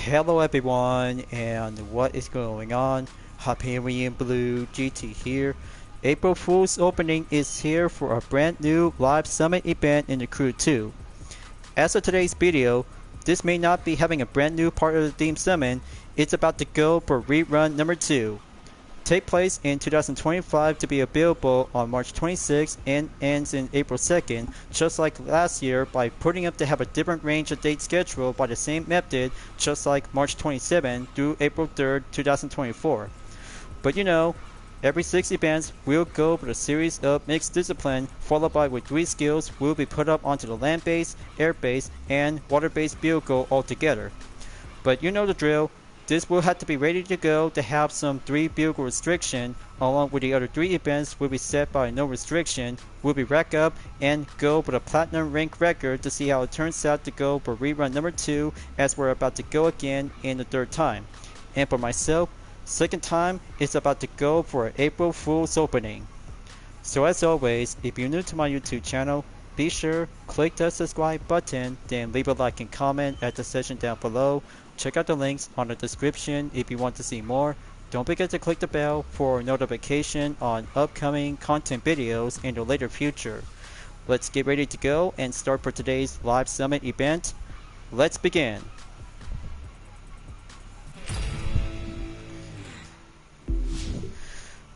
Hello everyone, and what is going on? Hyperion-Blue-GT here. April Fool's opening is here for a brand new live summit event in the Crew 2. As of today's video, this may not be having a brand new part of the theme summon. It's about to go for Rerun number 2. Take place in 2025 to be available on March 26th and ends in April 2nd, just like last year, by putting up to have a different range of dates scheduled by the same method, just like March 27 through April 3rd, 2024. But you know, every 6 events will go with a series of mixed discipline, followed by with 3 skills will be put up onto the land-based, air-based, and water-based vehicle altogether. But you know the drill. This will have to be ready to go to have some 3 vehicle restriction, along with the other 3 events will be set by no restriction, will be rack up and go with a platinum rank record to see how it turns out to go for rerun number 2, as we're about to go again in the 3rd time. And for myself, 2nd time is about to go for an April Fool's opening. So as always, if you're new to my YouTube channel, be sure click the subscribe button, then leave a like and comment at the section down below. Check out the links on the description if you want to see more. Don't forget to click the bell for notification on upcoming content videos in the later future. Let's get ready to go and start for today's live summit event. Let's begin.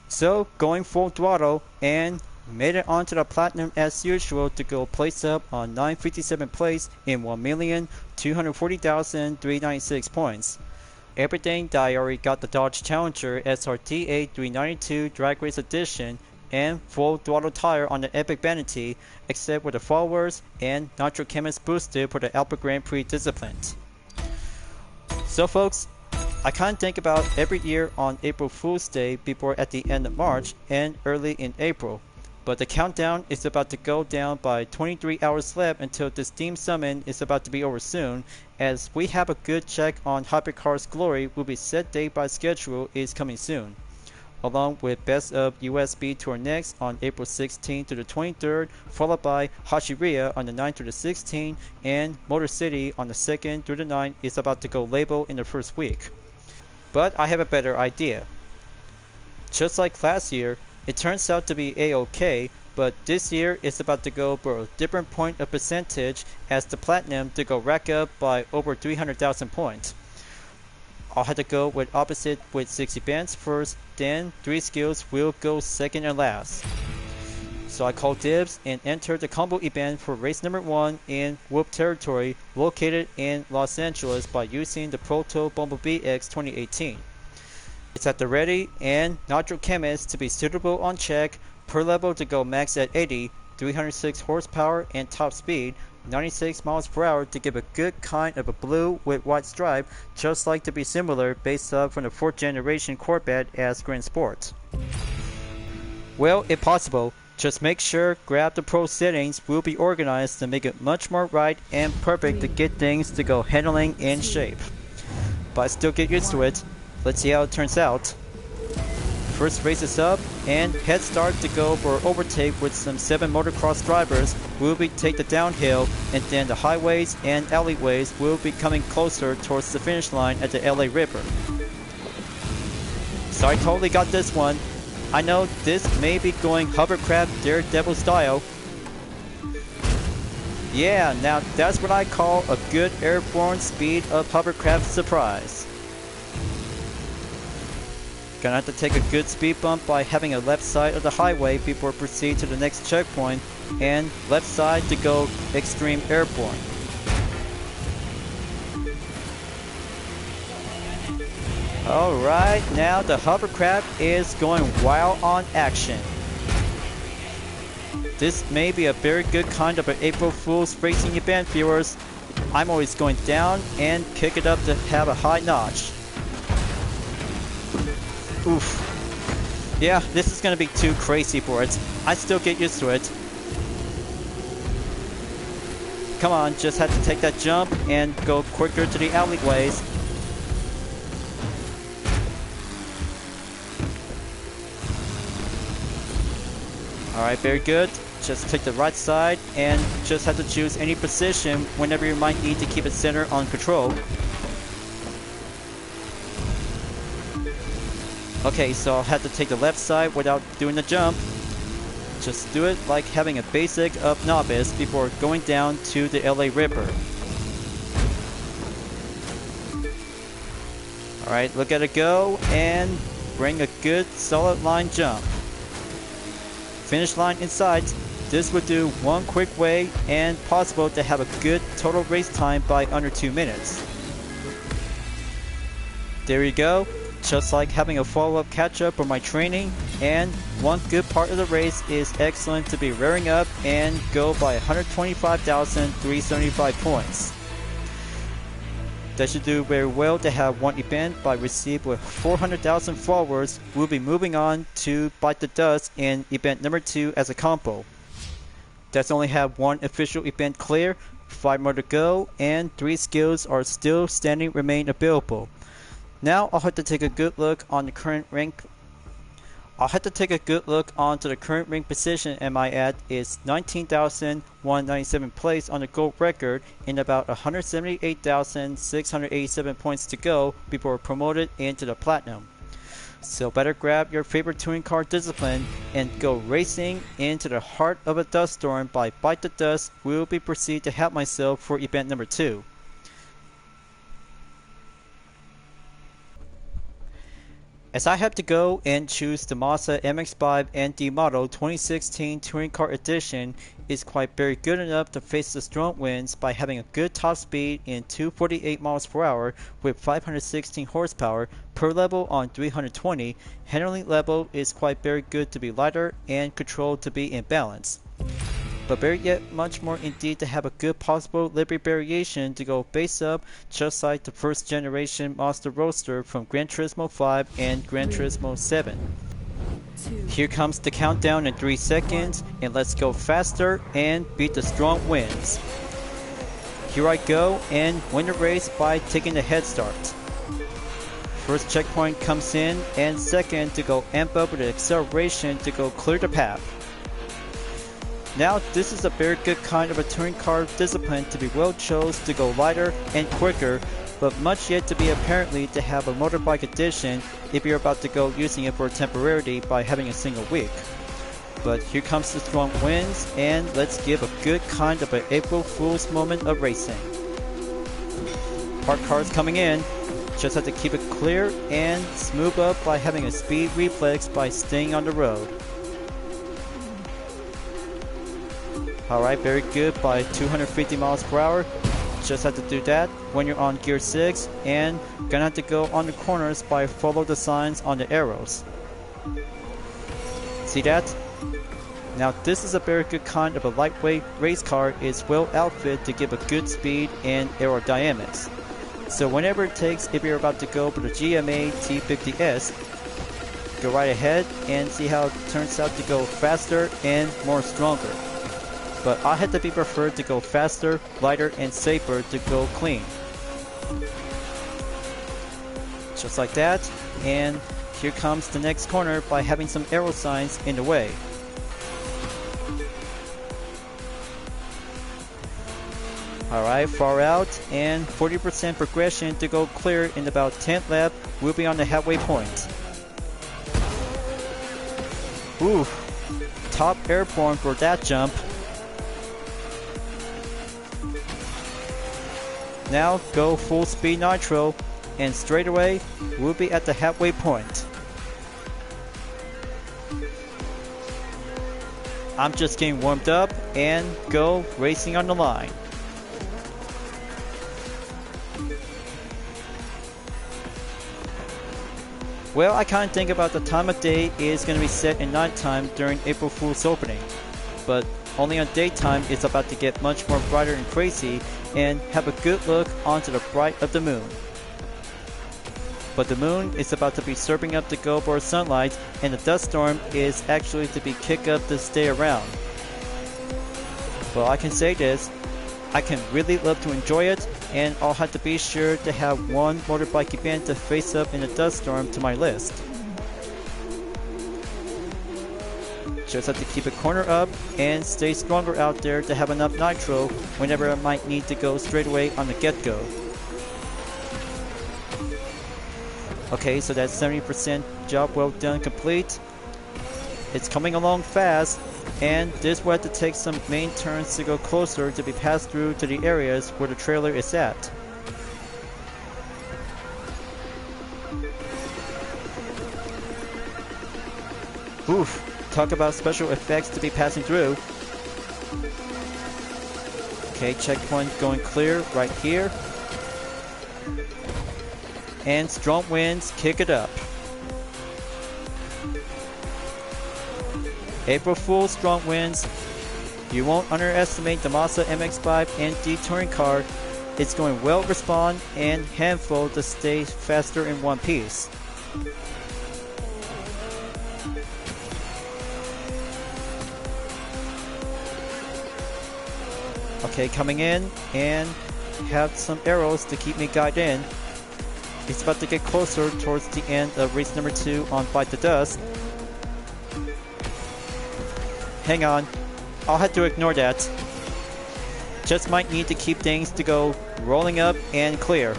So going full throttle and made it onto the platinum as usual to go place up on 957 place in 1,240,396 points. Everything that I already got the Dodge Challenger SRT 392 Drag Race Edition and full throttle tire on the Epic Vanity, except with the forwards and Nitro Chemist boosted for the Alpha Grand Prix discipline. So folks, I kinda think about every year on April Fool's Day before at the end of March and early in April. But the countdown is about to go down by 23 hours left until this theme summon is about to be over soon, as we have a good check on Hypercar's Glory will be set date by schedule is coming soon. Along with Best of USB Tour next on April 16th to the 23rd, followed by Hashiria on the 9th to the 16th, and Motor City on the 2nd through the 9th is about to go label in the first week. But I have a better idea. Just like last year, it turns out to be a-okay, but this year it's about to go for a different point of percentage as the platinum to go rack up by over 300,000 points. I'll have to go with opposite with 6 events first, then 3 skills will go second and last. So I call dibs and enter the combo event for race number 1 in Whoop territory located in Los Angeles by using the Proto Bumblebee X 2018. It's at the ready and Nitro Chemist to be suitable on check, per level to go max at 80, 306 horsepower and top speed, 96 miles per hour to give a good kind of a blue with white stripe, just like to be similar based up from the 4th generation Corvette as Grand Sport. Well, if possible, just make sure grab the pro settings will be organized to make it much more right and perfect to get things to go handling in shape. But I still get used to it. Let's see how it turns out. First race is up and head start to go for overtake with some 7 motocross drivers will be take the downhill, and then the highways and alleyways will be coming closer towards the finish line at the LA River. So I totally got this one. I know this may be going hovercraft Daredevil style. Yeah, now that's what I call a good airborne speed of hovercraft surprise. Gonna have to take a good speed bump by having a left side of the highway before proceed to the next checkpoint, and left side to go extreme airborne. Alright, now the hovercraft is going wild on action. This may be a very good kind of an April Fool's racing event, viewers. I'm always going down and kick it up to have a high notch. Oof. Yeah, this is gonna be too crazy for it. I still get used to it. Come on, just had to take that jump and go quicker to the alleyways. Alright, very good. Just take the right side and just have to choose any position whenever you might need to keep it centered on control. Okay, so I'll have to take the left side without doing the jump. Just do it like having a basic up novice before going down to the LA Ripper. Alright, look at it go, and bring a good solid line jump. Finish line in sight. This would do one quick way and possible to have a good total race time by under 2 minutes. There you go, just like having a follow-up catch-up for my training, and one good part of the race is excellent to be rearing up and go by 125,375 points. That should do very well to have one event by received with 400,000 followers. We'll be moving on to Bite the Dust in event number 2 as a combo. That's only have one official event clear, 5 more to go, and 3 skills are still standing remain available. Now I'll have to take a good look on the current rank. onto the current rank position, and my ad is 19,197 place on the gold record and about 178,687 points to go before promoted into the platinum. So better grab your favorite touring car discipline and go racing into the heart of a dust storm by Bite the Dust. We'll be proceed to help myself for event number 2. As I have to go and choose the Mazda MX-5 ND model 2016 Touring Car Edition is quite very good enough to face the strong winds by having a good top speed in 248 miles per hour with 516 horsepower per level on 320. Handling level is quite very good to be lighter and control to be in balance. But very yet much more indeed to have a good possible liberty variation to go base up just like the first generation Mazda Roadster from Gran Turismo 5 and Gran Turismo 7. Here comes the countdown in 3 seconds, and let's go faster and beat the strong winds. Here I go and win the race by taking the head start. First checkpoint comes in, and second to go amp up with the acceleration to go clear the path. Now this is a very good kind of a touring car discipline to be well chose to go lighter and quicker, but much yet to be apparently to have a motorbike edition if you're about to go using it for temporarily by having a single week. But here comes the strong winds, and let's give a good kind of an April Fool's moment of racing. Parked cars coming in, just have to keep it clear and smooth up by having a speed reflex by staying on the road. Alright, very good by 250 miles per hour. Just have to do that when you're on gear 6, and gonna have to go on the corners by follow the signs on the arrows. See that? Now this is a very good kind of a lightweight race car. It's well outfitted to give a good speed and aerodynamics. So whenever it takes, if you're about to go for the GMA T50S, go right ahead and see how it turns out to go faster and more stronger. But I had to be preferred to go faster, lighter, and safer to go clean. Just like that, and here comes the next corner by having some arrow signs in the way. Alright, far out, and 40% progression to go clear in about 10th lap. We'll be on the halfway point. Ooh, top airborne for that jump. Now go full speed nitro, and straight away we'll be at the halfway point. I'm just getting warmed up and go racing on the line. Well, I kind of think about the time of day is going to be set in nighttime during April Fool's opening, but only on daytime it's about to get much more brighter and crazy and have a good look onto the bright of the moon. But the moon is about to be serving up the go-board sunlight, and the dust storm is actually to be kicked up to stay around. Well, I can say this, I can really love to enjoy it, and I'll have to be sure to have one motorbike event to face up in the dust storm to my list. Just have to keep a corner up and stay stronger out there to have enough nitro whenever I might need to go straight away on the get-go. Okay, so that's 70% job well done complete. It's coming along fast, and this will have to take some main turns to go closer to be passed through to the areas where the trailer is at. Oof, talk about special effects to be passing through. Okay, checkpoint going clear right here. And strong winds kick it up. April Fool's strong winds. You won't underestimate the Mazda MX-5 ND touring car. It's going well to respond and handful to stay faster in one piece. Okay, coming in and have some arrows to keep me guided in. It's about to get closer towards the end of race number 2 on Fight the Dust. Hang on, I'll have to ignore that. Just might need to keep things to go rolling up and clear.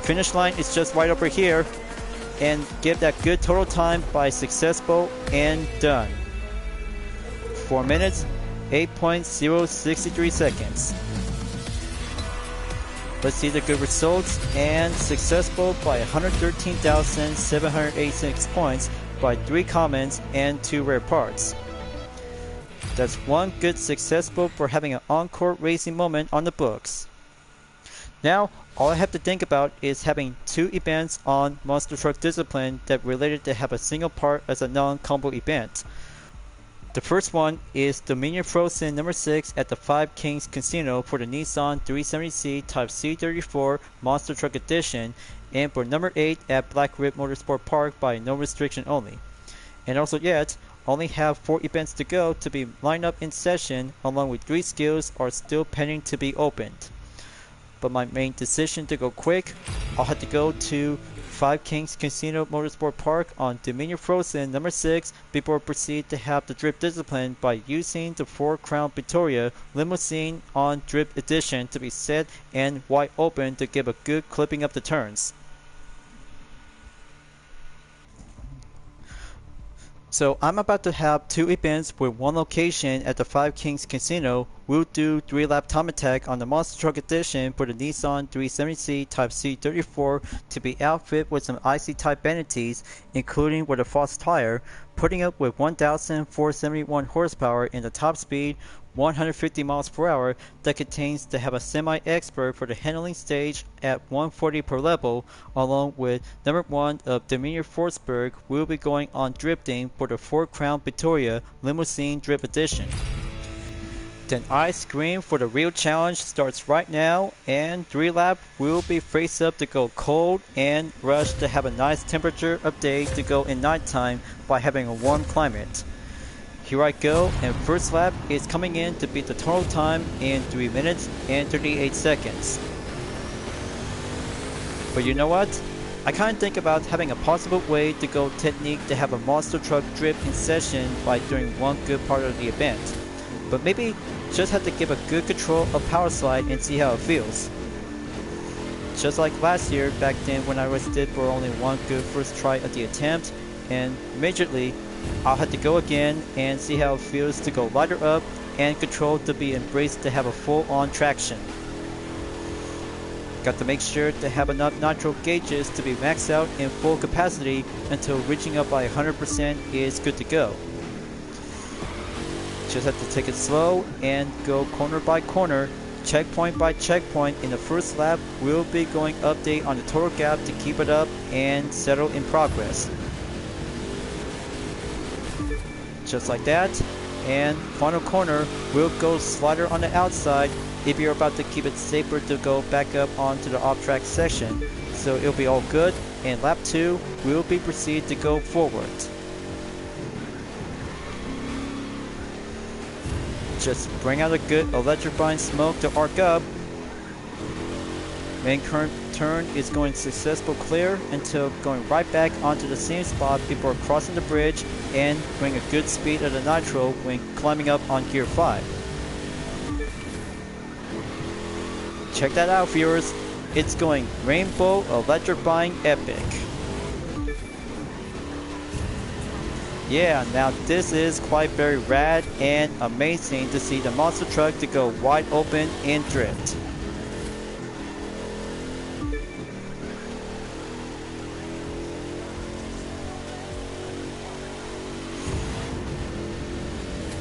Finish line is just right over here, and give that good total time by successful and done. 4 minutes, 8.063 seconds. Let's see the good results, and successful by 113,786 points by 3 commons and 2 rare parts. That's one good successful for having an encore racing moment on the books. Now, all I have to think about is having 2 events on Monster Truck Discipline that related to have a single part as a non-combo event. The first one is Dominion Frozen number 6 at the Five Kings Casino for the Nissan 370Z Type C34 Monster Truck Edition, and for number 8 at Black Rip Motorsport Park by no restriction only. And also yet, only have 4 events to go to be lined up in session, along with 3 skills are still pending to be opened. But my main decision to go quick, I'll have to go to Five Kings Casino Motorsport Park on Dominion Frozen number 6 before proceed to have the Drip Discipline by using the 4 Crown Victoria Limousine on Drip Edition to be set and wide open to give a good clipping of the turns. So I'm about to have 2 events with 1 location at the Five Kings Casino. We'll do 3-lap time attack on the Monster Truck Edition for the Nissan 370Z Type C34 to be outfitted with some IC type vanities, including with a false tire, putting up with 1,471 horsepower in the top speed 150 miles per hour that contains to have a semi-expert for the handling stage at 140 per level, along with number 1 of Dominion Forsberg will be going on drifting for the 4 Crown Victoria Limousine Drip Edition. Then I Scream for the real challenge starts right now, and 3-lap will be face up to go cold and rush to have a nice temperature of day to go in nighttime by having a warm climate. Here I go, and first lap is coming in to beat the total time in 3 minutes and 38 seconds. But you know what? I kinda think about having a possible way to go technique to have a monster truck drip in session by doing one good part of the event. But maybe just have to give a good control of power slide and see how it feels. Just like last year back then when I was did for only one good first try at the attempt, and immediately I'll have to go again and see how it feels to go lighter up and control to be embraced to have a full-on traction. Got to make sure to have enough nitro gauges to be maxed out in full capacity until reaching up by 100% is good to go. Just have to take it slow and go corner by corner, checkpoint by checkpoint. In the first lap, we'll be going update on the total gap to keep it up and settle in progress. Just like that, and final corner we'll go slider on the outside if you're about to keep it safer to go back up onto the off-track section, so it'll be all good. And lap 2 we'll be proceed to go forward. Just bring out a good electrifying smoke to arc up. Main current turn is going successful clear until going right back onto the same spot before crossing the bridge and bring a good speed of the nitro when climbing up on gear 5. Check that out, viewers. It's going rainbow electrifying epic. Yeah, now this is quite very rad and amazing to see the monster truck to go wide open in drift.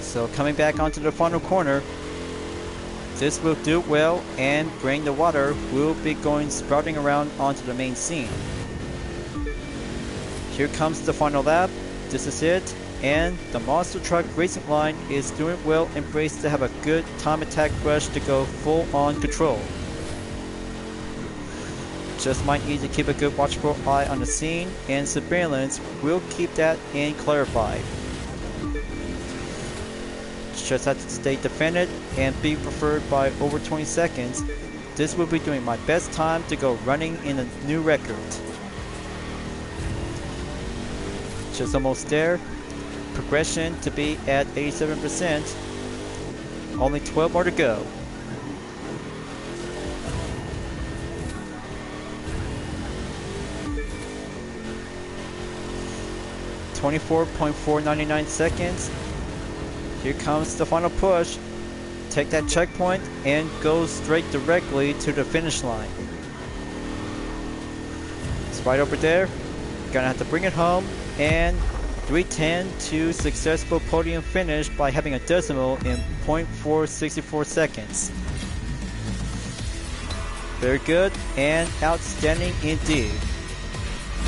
So coming back onto the final corner, this will do well and bring the water will be going sprouting around onto the main scene. Here comes the final lap. This is it, and the monster truck racing line is doing well and braced to have a good time attack rush to go full on control. Just might need to keep a good watchful eye on the scene, and surveillance will keep that in clarified. Just have to stay defended and be preferred by over 20 seconds. This will be doing my best time to go running in a new record. Just almost there. Progression to be at 87%. Only 12 more to go. .499 seconds. Here comes the final push. Take that checkpoint and go straight directly to the finish line. It's right over there. Gonna have to bring it home, and 310 to successful podium finish by having a decimal in .464 seconds. Very good and outstanding indeed.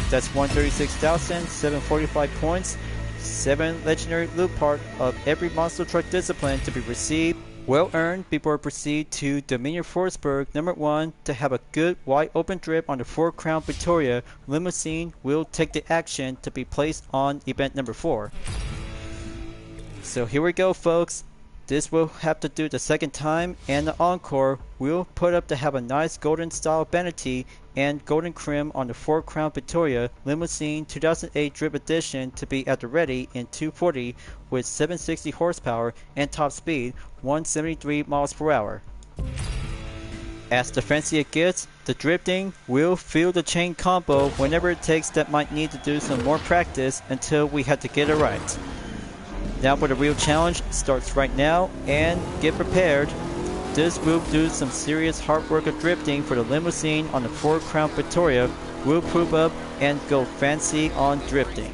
That's 136,745 points. 7 legendary loot part of every monster truck discipline to be received. Well earned before we proceed to Dominion Forsberg number 1 to have a good wide open drip on the 4 Crown Victoria limousine will take the action to be placed on event number 4. So here we go, folks. This will have to do the second time, and the encore will put up to have a nice golden style vanity and golden trim on the 4 Crown Victoria Limousine 2008 Drip Edition to be at the ready in 240 with 760 horsepower and top speed 173 miles per hour. As the fancier it gets, the drifting will feel the chain combo whenever it takes that might need to do some more practice until we have to get it right. Now for the real challenge starts right now, and get prepared. This will do some serious hard work of drifting for the limousine on the 4 Crown Victoria. Will prove up and go fancy on drifting.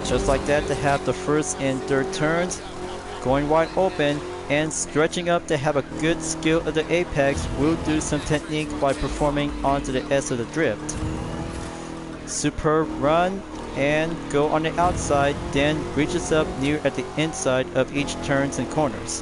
Just like that to have the first and third turns going wide open and stretching up to have a good skill of the apex. Will do some technique by performing onto the S of the drift. Superb run and go on the outside, then reaches up near at the inside of each turns and corners.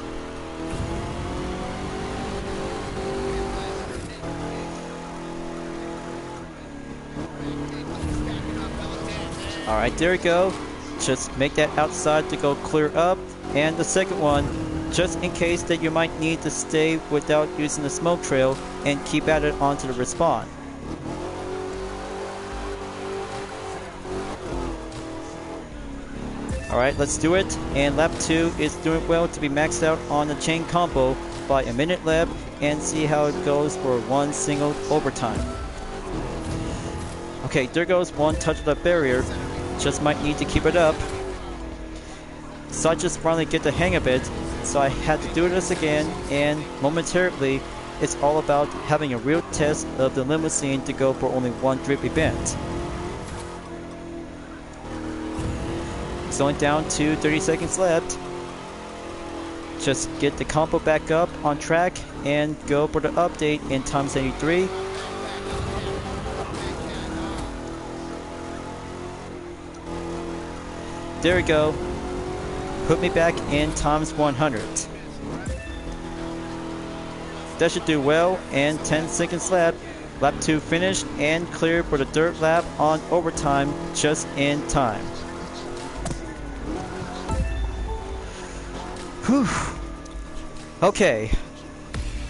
Alright, there we go. Just make that outside to go clear up, and the second one, just in case that you might need to stay without using the smoke trail and keep at it onto the respawn. Alright, let's do it, and lap 2 is doing well to be maxed out on the chain combo by a minute lap, and see how it goes for one single overtime. Okay, there goes one touch of the barrier, just might need to keep it up. So I just finally get the hang of it, so I had to do this again, and momentarily it's all about having a real test of the limousine to go for only one drip event. It's only down to 30 seconds left. Just get the combo back up on track and go for the update in times 83. There we go. Put me back in times 100. That should do well, and 10 seconds left. Lap 2 finished and cleared for the third lap on overtime just in time. Whew. Okay,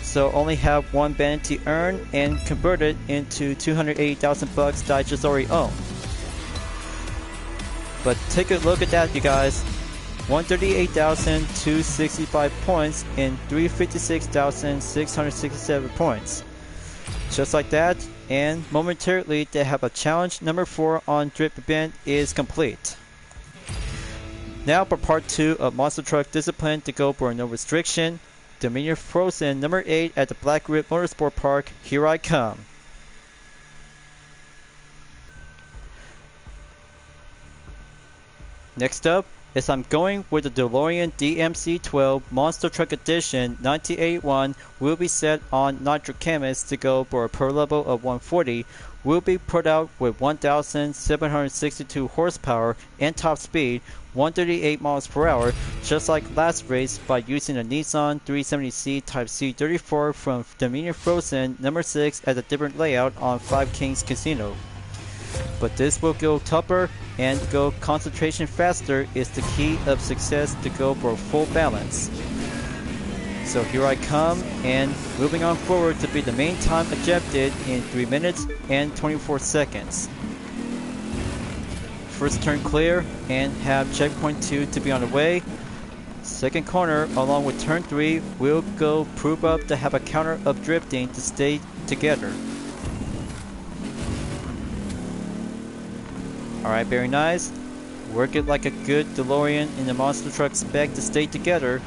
so only have one vanity earned and converted into 280,000 bucks that I just already own. But take a look at that, you guys. 138,265 points and 356,667 points. Just like that, and momentarily they have a challenge number 4 on Drip Event is complete. Now for part 2 of Monster Truck Discipline to go for no restriction, Dominion Frozen number 8 at the Black Rip Motorsport Park, here I come. Next up is I'm going with the DeLorean DMC-12 Monster Truck Edition 1981 will be set on Nitro Chemist to go for a per level of 140, will be put out with 1,762 horsepower and top speed 138 miles per hour, just like last race by using a Nissan 370C Type C34 from Dominion Frozen number 6 at a different layout on Five Kings Casino. But this will go tougher and go concentration faster is the key of success to go for full balance. So here I come and moving on forward to be the main time ejected in 3 minutes and 24 seconds. First turn clear and have checkpoint 2 to be on the way. Second corner along with turn 3 will go prove up to have a counter of drifting to stay together. Alright, very nice. Work it like a good DeLorean in the Monster Truck spec to stay together.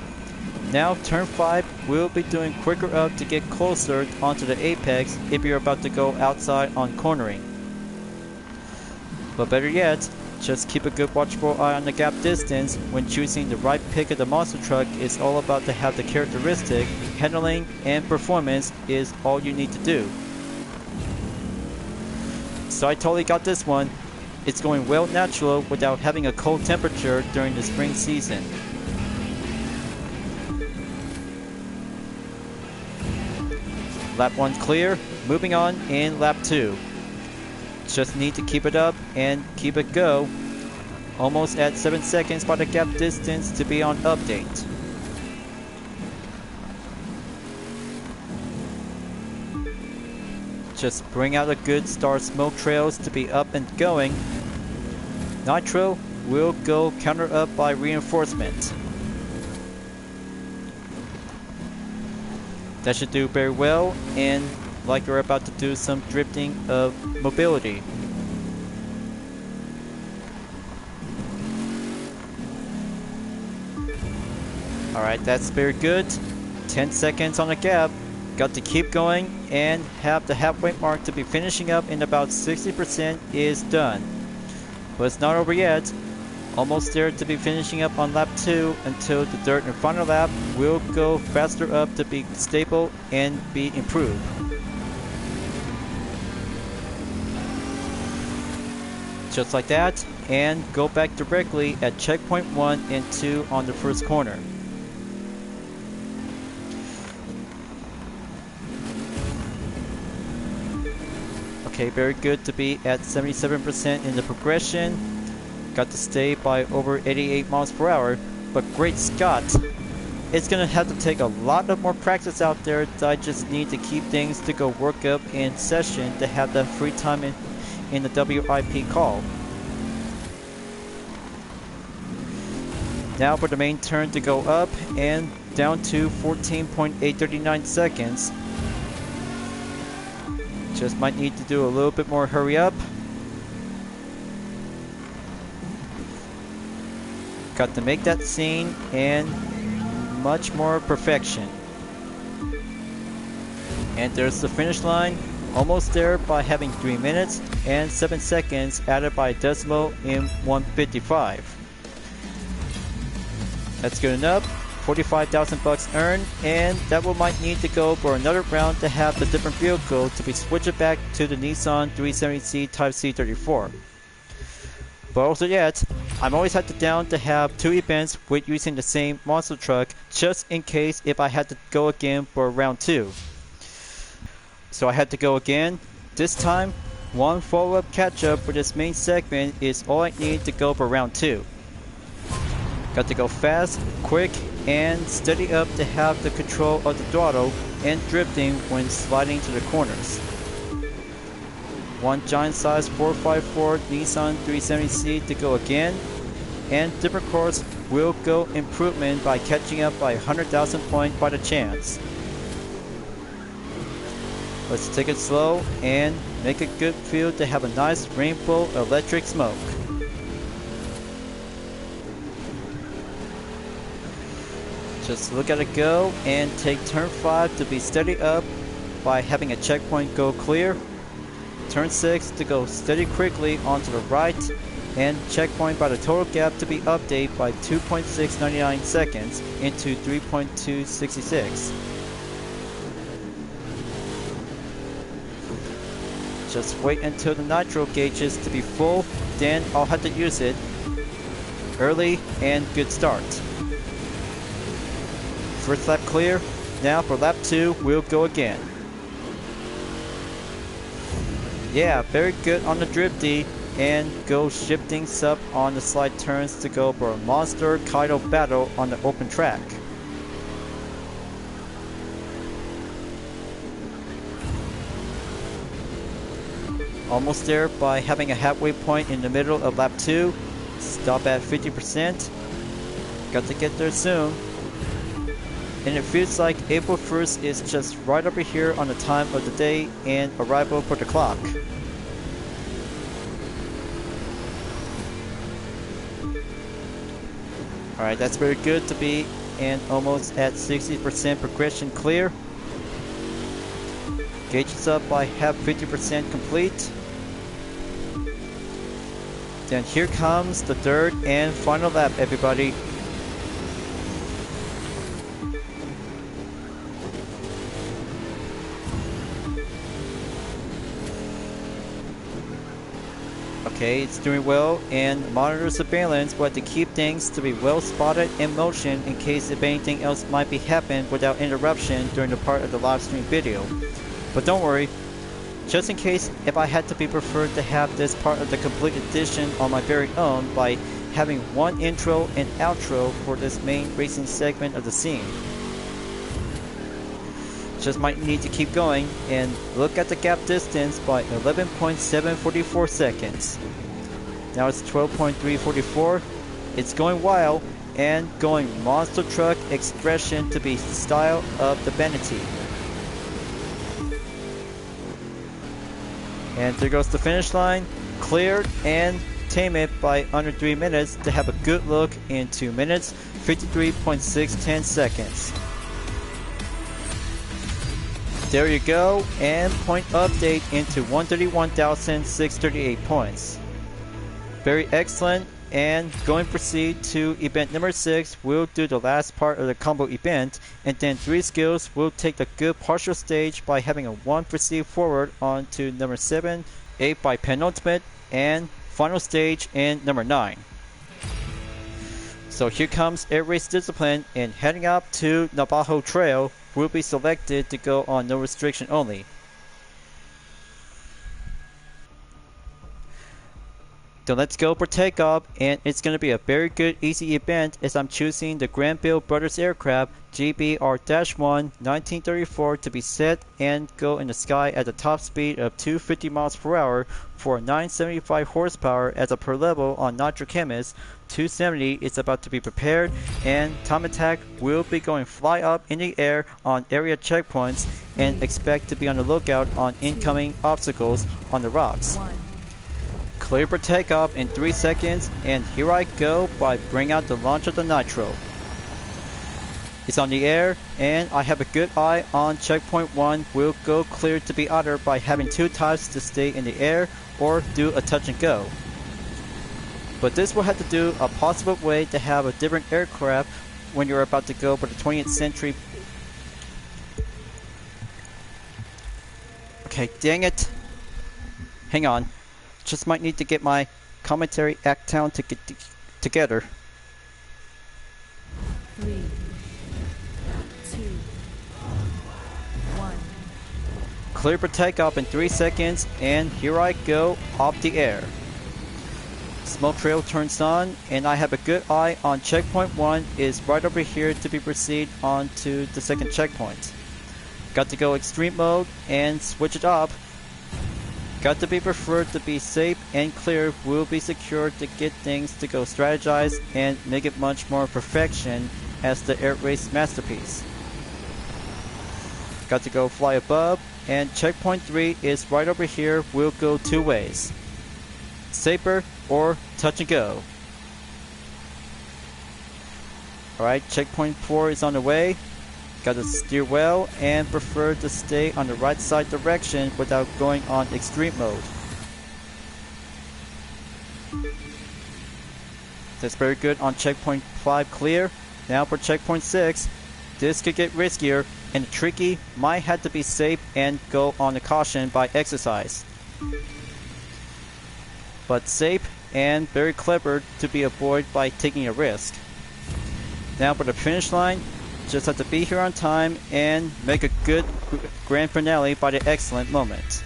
Now turn 5 will be doing quicker up to get closer onto the apex if you're about to go outside on cornering. But better yet, just keep a good watchful eye on the gap distance when choosing the right pick of the Monster Truck is all about to have the characteristic, handling, and performance is all you need to do. So I totally got this one. It's going well natural without having a cold temperature during the spring season. Lap 1 clear, moving on in lap 2. Just need to keep it up and keep it go. Almost at 7 seconds by the gap distance to be on update. Just bring out a good start smoke trails to be up and going. Nitro will go counter up by reinforcement. That should do very well, and like you're about to do some drifting of mobility. Alright, that's very good. 10 seconds on the gap. Got to keep going and have the halfway mark to be finishing up in about 60% is done. But it's not over yet. Almost there to be finishing up on lap 2 until the dirt and final lap will go faster up to be stable and be improved. Just like that, and go back directly at checkpoint 1 and 2 on the first corner. Okay, very good to be at 77% in the progression. Got to stay by over 88 miles per hour, but great Scott! It's gonna have to take a lot of more practice out there. I just need to keep things to go work up in session to have that free time in the WIP call. Now for the main turn to go up and down to 14.839 seconds. Just might need to do a little bit more hurry up. Got to make that scene and much more perfection. And there's the finish line. Almost there by having 3 minutes and 7 seconds added by a decimal in 155. That's good enough. 45,000 bucks earned, and that will might need to go for another round to have the different vehicle to be switched back to the Nissan 370C Type C34. But also yet, I'm always had to down to have 2 events with using the same monster truck just in case if I had to go again for round 2. So I had to go again. This time, 1 follow-up catch-up for this main segment is all I need to go for round 2. Got to go fast, quick, and steady up to have the control of the throttle and drifting when sliding to the corners. 1 giant size 4x4 Nissan 370C to go again, and different course will go improvement by catching up by 100,000 points by the chance. Let's take it slow and make a good feel to have a nice rainbow electric smoke. Just look at it go and take turn 5 to be steady up by having a checkpoint go clear. Turn 6 to go steady quickly onto the right, and checkpoint by the total gap to be updated by 2.699 seconds into 3.266. Just wait until the nitro gauges to be full, then I'll have to use it. Early and good start. First lap clear. Now for lap 2, we'll go again. Yeah, very good on the drifty, and go shifting sub on the slide turns to go for a monster Kaido battle on the open track. Almost there by having a halfway point in the middle of lap 2. Stop at 50%. Got to get there soon. And it feels like April 1st is just right over here on the time of the day and arrival for the clock. Alright, that's very good to be and almost at 60% progression clear. Gauge is up by half 50% complete. Then here comes the third and final lap, everybody. Okay, it's doing well and monitor surveillance, but to keep things to be well spotted in motion in case if anything else might be happening without interruption during the part of the live stream video. But don't worry, just in case if I had to be preferred to have this part of the complete edition on my very own by having one intro and outro for this main racing segment of the scene. Just might need to keep going and look at the gap distance by 11.744 seconds. Now it's 12.344. It's going wild and going monster truck expression to be style of the vanity. And there goes the finish line, cleared and tame it by under 3 minutes to have a good look in 2 minutes, 53.610 seconds. There you go, and point update into 131,638 points. Very excellent, and going to proceed to event number 6. We'll do the last part of the combo event, and then 3 skills will take the good partial stage by having a 1 proceed forward on to number 7, 8 by penultimate, and final stage in number 9. So here comes Air Race Discipline, and heading up to Navajo Trail will be selected to go on no restriction only. So let's go for takeoff, and it's going to be a very good easy event as I'm choosing the Granville Brothers aircraft GBR-1 1934 to be set and go in the sky at the top speed of 250 miles per hour for 975 horsepower as a per level on Nitro Chemist. 270 is about to be prepared, and Time Attack will be going fly up in the air on area checkpoints and expect to be on the lookout on incoming obstacles on the rocks. Clear for takeoff in 3 seconds, and here I go by bring out the launch of the Nitro. It's on the air, and I have a good eye on checkpoint 1. Will go clear to be uttered by having 2 types to stay in the air or do a touch and go. But this will have to do a possible way to have a different aircraft when you're about to go for the 20th century. Okay, dang it. Hang on. Just might need to get my commentary act down to get together. 3, 2, 1. Clear for takeoff in 3 seconds, and here I go off the air. Smoke trail turns on, and I have a good eye on checkpoint 1 is right over here to be proceed on to the second checkpoint. Got to go extreme mode and switch it up. Got to be preferred to be safe and clear, will be secured to get things to go strategize and make it much more perfection as the air race masterpiece. Got to go fly above and checkpoint 3 is right over here. We'll go two ways. Saber or touch and go. Alright, checkpoint 4 is on the way. Gotta steer well and prefer to stay on the right side direction without going on extreme mode. That's very good on checkpoint 5 clear. Now for checkpoint 6, this could get riskier and tricky, might have to be safe and go on the caution by exercise. But safe and very clever to be avoided by taking a risk. Now for the finish line, just have to be here on time and make a good grand finale by the excellent moment.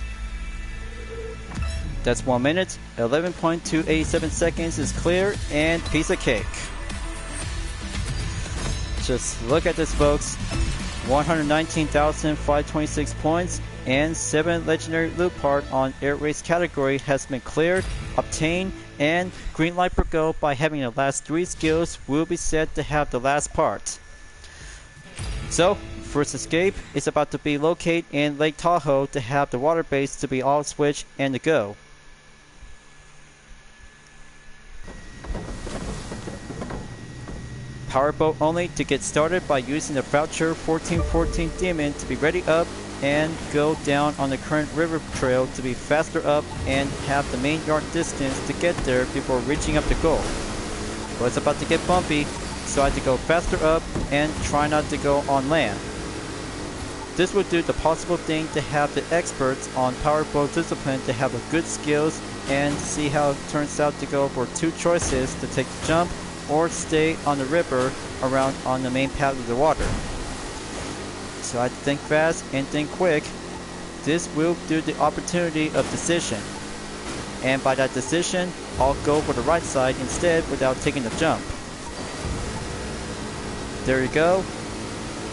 That's 1 minute, 11.287 seconds is clear, and piece of cake. Just look at this, folks. 119,526 points and 7 legendary loot part on air race category has been cleared, obtained, and green light for go by having the last 3 skills will be set to have the last part. So, first escape is about to be located in Lake Tahoe to have the water base to be all switched and to go. Powerboat only to get started by using the Voucher 1414 Demon to be ready up and go down on the current river trail to be faster up and have the main yard distance to get there before reaching up the goal. Well, it's about to get bumpy, so I had to go faster up and try not to go on land. This will do the possible thing to have the experts on powerboat discipline to have a good skills and see how it turns out to go for 2 choices to take the jump or stay on the river around on the main path of the water. So I think fast and think quick. This will do the opportunity of decision. And by that decision, I'll go for the right side instead without taking the jump. There you go.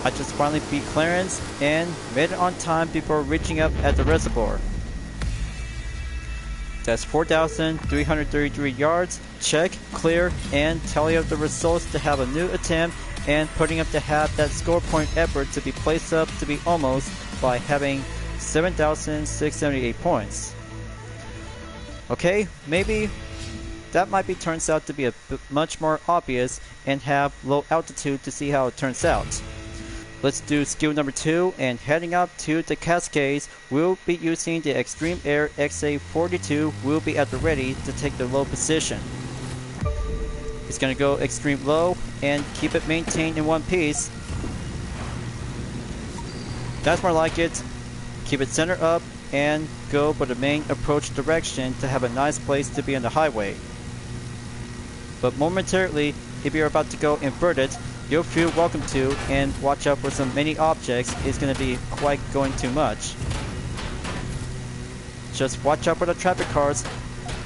I just finally beat clearance and made it on time before reaching up at the reservoir. That's 4,333 yards, check, clear, and tally up the results to have a new attempt and putting up to have that score point effort to be placed up to be almost by having 7,678 points. Okay, maybe that might be turns out to be a much more obvious and have low altitude to see how it turns out. Let's do skill number 2 and heading up to the Cascades, we'll be using the Extreme Air XA42 will be at the ready to take the low position. It's going to go extreme low and keep it maintained in one piece. That's more like it. Keep it center up and go for the main approach direction to have a nice place to be on the highway. But momentarily, if you're about to go inverted, you'll feel welcome to and watch out for some many objects. It's going to be quite going too much. Just watch out for the traffic cars.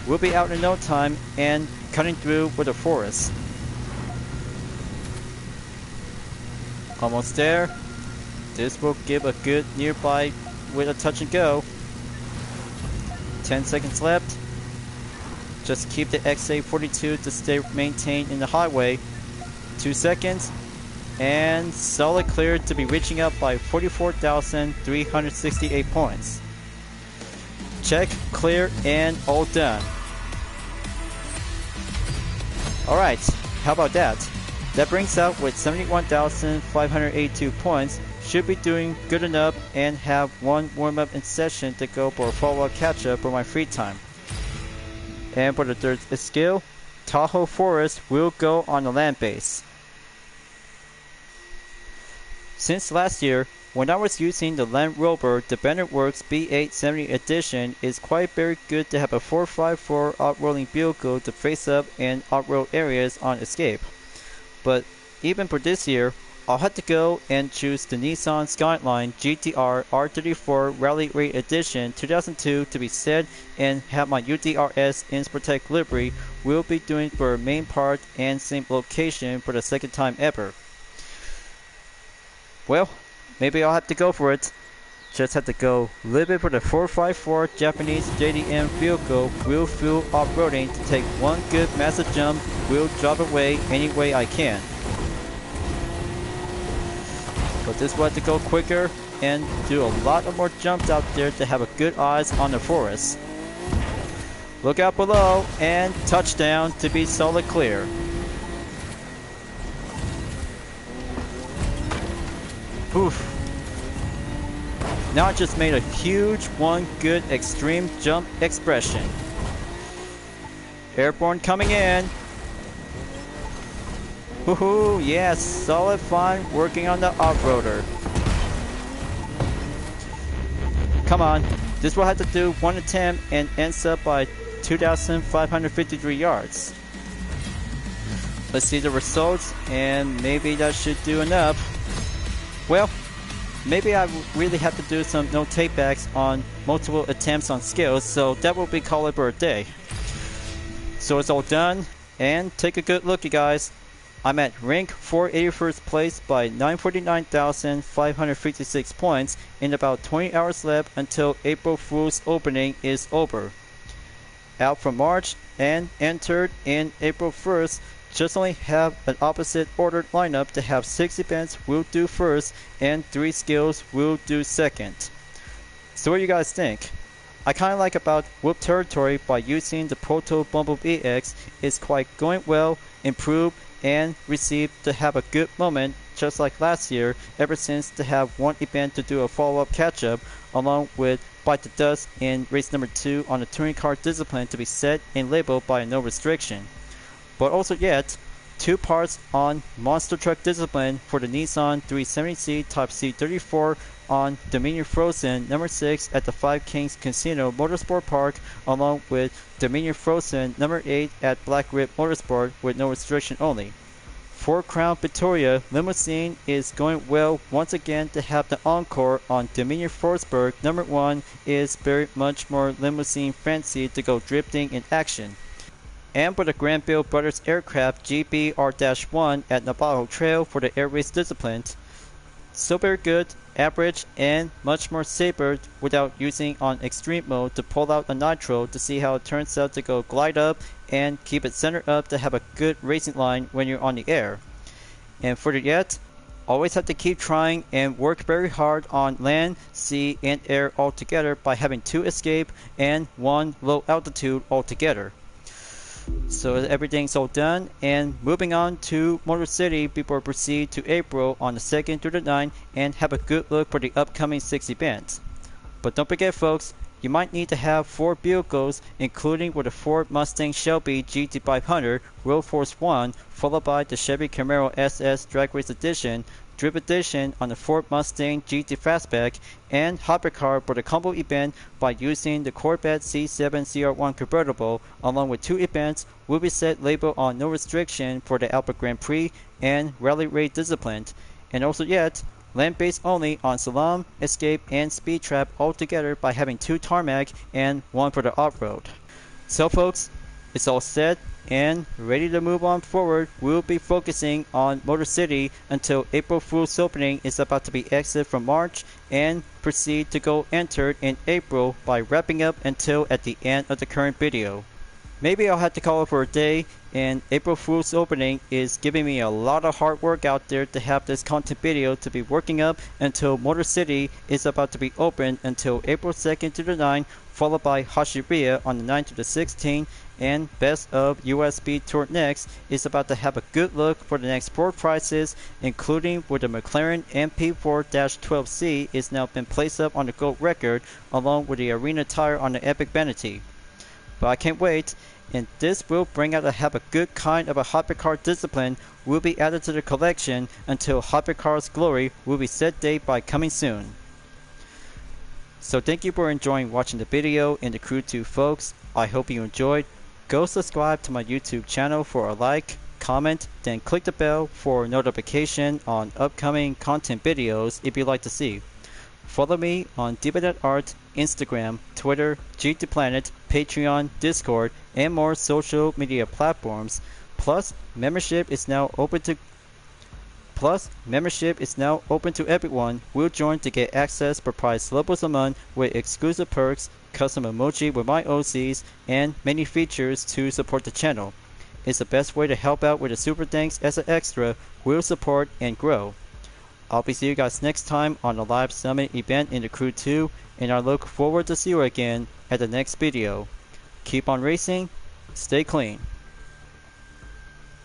We'll be out in no time and cutting through with the forest. Almost there. This will give a good nearby with a touch and go. 10 seconds left. Just keep the XA42 to stay maintained in the highway. 2 seconds. And solid clear to be reaching up by 44,368 points. Check, clear, and all done. Alright, how about that? That brings out with 71,582 points. Should be doing good enough and have one warm-up in session to go for a follow-up catch-up for my free time. And for the third skill, Tahoe Forest will go on the land base. Since last year, when I was using the Land Rover, the Bennett Works B870 edition is quite very good to have a 4x4 off-roading vehicle to face up in off-road areas on escape. But even for this year, I'll have to go and choose the Nissan Skyline GTR R34 Rally Raid Edition 2002 to be set and have my UDRS Inspirtech livery will be doing for main part and same location for the second time ever. Well, maybe I'll have to go for it. Just have to go a little bit for the 4x4 Japanese JDM vehicle will fuel off-roading to take one good massive jump, will drop away any way I can. But this will have to go quicker and do a lot of more jumps out there to have a good eyes on the forest. Look out below and touchdown to be solid clear. Oof. Now I just made a huge one good extreme jump expression. Airborne coming in. Woohoo, yes, solid fine working on the off-roader. Come on, this will have to do one attempt and ends up by 2,553 yards. Let's see the results and maybe that should do enough. Well, maybe I really have to do some no takebacks on multiple attempts on skills, so that will be call it for a day. So it's all done, and take a good look you guys. I'm at rank 481st place by 949,556 points in about 20 hours left until April Fool's opening is over. Out from March and entered in April 1st, just only have an opposite ordered lineup to have 6 events will do first and 3 skills will do second. So what do you guys think? I kinda like about Whoop Territory by using the Proto Bumblebee X is quite going well, improved, and received to have a good moment just like last year ever since to have one event to do a follow-up catch-up along with Bite the Dust in race number 2 on the touring car discipline to be set and labeled by no restriction. But also yet, 2 parts on Monster Truck Discipline for the Nissan 370Z Type C34 on Dominion Frozen number 6 at the Five Kings Casino Motorsport Park along with Dominion Frozen number 8 at Black Rip Motorsport with no restriction only. Ford Crown Victoria Limousine is going well once again to have the encore on Dominion Forsberg number 1 is very much more limousine fancy to go drifting in action. And for the Granville Brothers Aircraft GBR-1 at Navajo Trail for the Air Race Discipline. So very good, average, and much more safer without using on extreme mode to pull out a nitro to see how it turns out to go glide up and keep it centered up to have a good racing line when you're on the air. And for the yet, always have to keep trying and work very hard on land, sea, and air altogether by having 2 escape and 1 low altitude altogether. So everything's all done and moving on to Motor City before we proceed to April on the 2nd through the 9th and have a good look for the upcoming 6 events. But don't forget folks, you might need to have 4 vehicles including with the Ford Mustang Shelby GT500 Road Force 1 followed by the Chevy Camaro SS Drag Race Edition, Drip Edition on the Ford Mustang GT Fastback, and Hypercar for the combo event by using the Corvette C7 CR1 convertible along with 2 events will be set label on no restriction for the Albert Grand Prix and Rally Raid Discipline, and also yet land based only on Slalom, Escape, and Speed Trap altogether by having 2 tarmac and 1 for the off-road. So folks, it's all set and ready to move on forward. We'll be focusing on Motor City until April Fool's opening is about to be exited from March and proceed to go entered in April by wrapping up until at the end of the current video. Maybe I'll have to call it for a day, and April Fool's opening is giving me a lot of hard work out there to have this content video to be working up until Motor City is about to be open until April 2nd to the 9th, followed by Hashiria on the 9th to the 16th, and Best of USB Tour next is about to have a good look for the next 4 prizes, including where the McLaren MP4-12C is now been placed up on the gold record along with the arena tire on the Epic Vanity. But I can't wait, and this will bring out have a good kind of a Hypercar discipline will be added to the collection until Hypercar's glory will be set date by coming soon. So thank you for enjoying watching the video and the Crew 2 folks. I hope you enjoyed. Go subscribe to my YouTube channel for a like, comment, then click the bell for notification on upcoming content videos if you'd like to see. Follow me on Diva.art, Instagram, Twitter, GTPlanet, Patreon, Discord, and more social media platforms. Plus, membership is now open to everyone. Will join to get access per price levels a month with exclusive perks, custom emoji with my OCs, and many features to support the channel. It's the best way to help out with the super thanks as an extra, will support and grow. I'll be seeing you guys next time on the live summit event in the Crew 2, and I look forward to see you again at the next video. Keep on racing, stay clean.